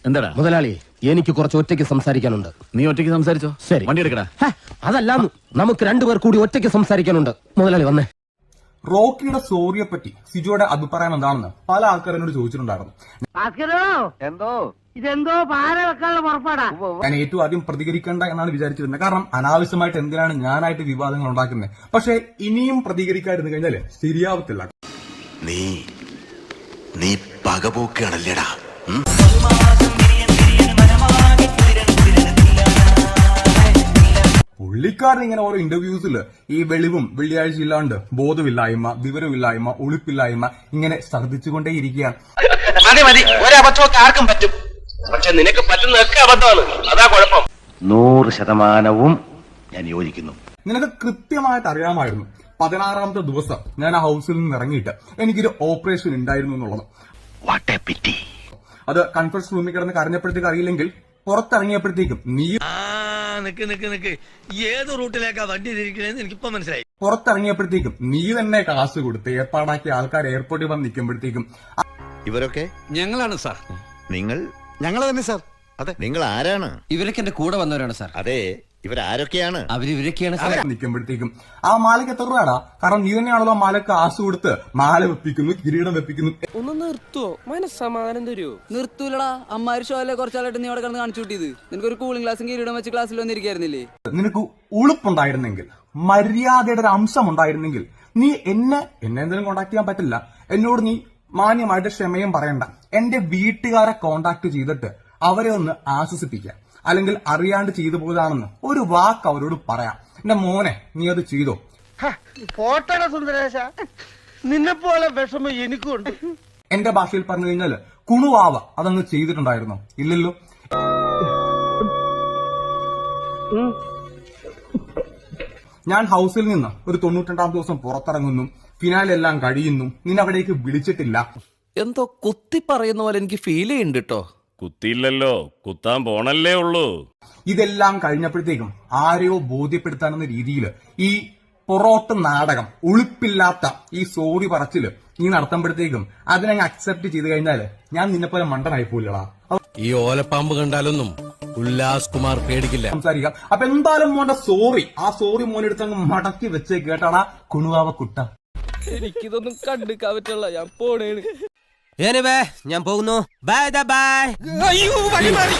എന്താടാ മുതലാളി, എനിക്ക് കുറച്ച് ഒറ്റയ്ക്ക് സംസാരിക്കാനുണ്ട്. നീ ഒറ്റയ്ക്ക് സംസാരിച്ചോ? ശരി, വണ്ടി എടുക്കടാ. അതല്ല, നമുക്ക് രണ്ടുപേർ കൂടി ഒറ്റയ്ക്ക് സംസാരിക്കാനുണ്ട്. മുതലാളി വന്നേ. റോക്കിയുടെ സോറിയെ പറ്റി സിജോയുടെ അഭിപ്രായം എന്താണെന്ന് പല ആൾക്കാർ എന്നോട് ചോദിച്ചിട്ടുണ്ടായിരുന്നു. ഇതെന്തോ പാര വെക്കാനുള്ള പുറപ്പാടാ. ഞാൻ ഏറ്റവും ആദ്യം പ്രതികരിക്കേണ്ട എന്നാണ് വിചാരിച്ചിരുന്നത്. കാരണം അനാവശ്യമായിട്ട് എന്തിനാണ് ഞാനായിട്ട് വിവാദങ്ങൾ ഉണ്ടാക്കുന്നത്. പക്ഷെ ഇനിയും പ്രതികരിക്കാതിരുന്നു കഴിഞ്ഞാല് ശരിയാവത്തില്ല. നീ പകപോക്കാണല്ലേടാ. പുള്ളിക്കാരൻ ഇങ്ങനെ ഓരോ ഇന്റർവ്യൂസിൽ ഈ വെളിവും വെള്ളിയാഴ്ച ഇല്ലാണ്ട് ബോധമില്ലായ്മ, വിവരമില്ലായ്മ, ഒളിപ്പില്ലായ്മ ഇങ്ങനെ ഛർദ്ദിച്ചുകൊണ്ടേയിരിക്കുകയാണ്. മതി, ഒരബദ്ധമൊക്കെ ആർക്കും പറ്റും. പക്ഷെ നിനക്ക് പറ്റുന്നതൊക്കെ അബദ്ധമാണ്. അതാ കുഴപ്പം. 100% ഞാൻ യോജിക്കുന്നു. നിനക്ക് കൃത്യമായിട്ട് അറിയാമായിരുന്നു 16ാമത്തെ ദിവസം ഞാൻ ആ ഹൗസിൽ നിന്ന് ഇറങ്ങിയിട്ട് എനിക്കൊരു ഓപ്പറേഷൻ ഉണ്ടായിരുന്നു എന്നുള്ളത്. അത് കൺഫറൻസ് റൂമിൽ കിടന്ന് കരഞ്ഞപ്പോഴത്തേക്ക് അറിയില്ലെങ്കിൽ പുറത്തിറങ്ങിയപ്പോഴത്തേക്കും നീ ഏത് റൂട്ടിലേക്കാ വണ്ടി തിരിക്കണേന്ന് എനിക്കിപ്പോ മനസ്സിലായി. പുറത്തിറങ്ങിയപ്പോഴത്തേക്കും നീ തന്നെ കാശ് കൊടുത്ത് ഏർപ്പാടാക്കിയ ആൾക്കാർ എയർപോർട്ടിൽ വന്ന് നിൽക്കുമ്പോഴത്തേക്കും ഇവരൊക്കെ ഞങ്ങളാണ് സാർ. ഞങ്ങൾ തന്നെ സാർ. അതെ, നിങ്ങൾ ആരാണ്? ഇവരൊക്കെ എന്റെ കൂടെ വന്നവരാണ് സാർ. അതെ, ഇവരാരൊക്കെയാണ്? അവരിവരൊക്കെയാണ് സാർ. നിൽക്കുമ്പോഴത്തേക്കും ആ മാലയ്ക്ക് എത്ര രൂപടാ? കാരണം നീ തന്നെയാണല്ലോ മാലയ്ക്ക് കാശ് കൊടുത്ത് മാല വെപ്പിക്കുന്നു, കിരീടം വെപ്പിക്കുന്നു. ഒന്ന് നിർത്തുവോ? മനസ്സമാധാനം തരുവോ? നിർത്തൂലടാ, അമ്മാര് ഷോയിലെ കുറച്ചാളായിട്ട് നീ അവിടെ കിടന്ന് കാണിച്ചു കൂട്ടിയത്. നിനക്കൊരു കൂളിംഗ് ഗ്ലാസും കിരീടം വെച്ച് ക്ലാസ്സിൽ വന്നിരിക്കായിരുന്നില്ലേ? നിനക്ക് ഉളുപ്പുണ്ടായിരുന്നെങ്കിൽ, മര്യാദയുടെ ഒരു അംശം ഉണ്ടായിരുന്നെങ്കിൽ നീ എന്നെ എന്തെങ്കിലും കോണ്ടാക്ട് ചെയ്യാൻ പറ്റില്ല. എന്നോട് നീ മാന്യമായിട്ട് ക്ഷമയും പറയണ്ട. എന്റെ വീട്ടുകാരെ കോണ്ടാക്ട് ചെയ്തിട്ട് അവരെ ഒന്ന് ആശ്വസിപ്പിക്കാം. അല്ലെങ്കിൽ അറിയാണ്ട് ചെയ്തു പോയതാണെന്ന് ഒരു വാക്ക് അവരോട് പറയാം. എന്റെ മോനെ, നീ അത് ചെയ്തോ? പോട്ടട സുന്ദരേശ, നിന്നെ പോലെ വിഷമം എനിക്കുണ്ട്. എന്റെ ഭാഷയിൽ പറഞ്ഞു കഴിഞ്ഞാല് കുണുവാവ അതങ്ങ് ചെയ്തിട്ടുണ്ടായിരുന്നോ? ഇല്ലല്ലോ. ഞാൻ ഹൗസിൽ നിന്ന് ഒരു 92ാം ദിവസം പുറത്തിറങ്ങുന്നു. ഫിനാലെല്ലാം കഴിയുന്നു. നിന്നവിടേക്ക് വിളിച്ചിട്ടില്ല. എന്തോ കുത്തി പറയുന്ന പോലെ എനിക്ക് ഫീൽ ചെയ്യുന്നുണ്ട് കേട്ടോ. കുത്തിയില്ലല്ലോ, കുത്താൻ പോണല്ലേ ഉള്ളൂ. ഇതെല്ലാം കഴിഞ്ഞപ്പോഴത്തേക്കും ആരെയോ ബോധ്യപ്പെടുത്താനെന്ന രീതിയിൽ ഈ പൊറോട്ട് നാടകം, ഉളുപ്പില്ലാത്ത ഈ സോറി പറച്ചില് നീ നടത്തുമ്പോഴത്തേക്കും അതിനങ്ങ് അക്സെപ്റ്റ് ചെയ്ത് കഴിഞ്ഞാല് ഞാൻ നിന്നെ പോലെ മണ്ടനായി പോയില്ലടാ. ഈ ഓലപ്പാമ്പ് കണ്ടാലൊന്നും ഉല്ലാസ് കുമാർ പേടിക്കില്ല. സംസാരിക്കാം. അപ്പൊ എന്തായാലും മോന്റെ സോറി, ആ സോറി മോനെടുത്ത് അങ്ങ് മടക്കി വെച്ചേ കേട്ടാടാ കുണുവാവ കുട്ട. എനിക്കിതൊന്നും കണ്ടിക്കാൻ പറ്റുള്ള. ഞാൻ പോണേണ്. ഞാൻ പോകുന്നു. Bye bye. അയ്യോ, വഴി മാറി.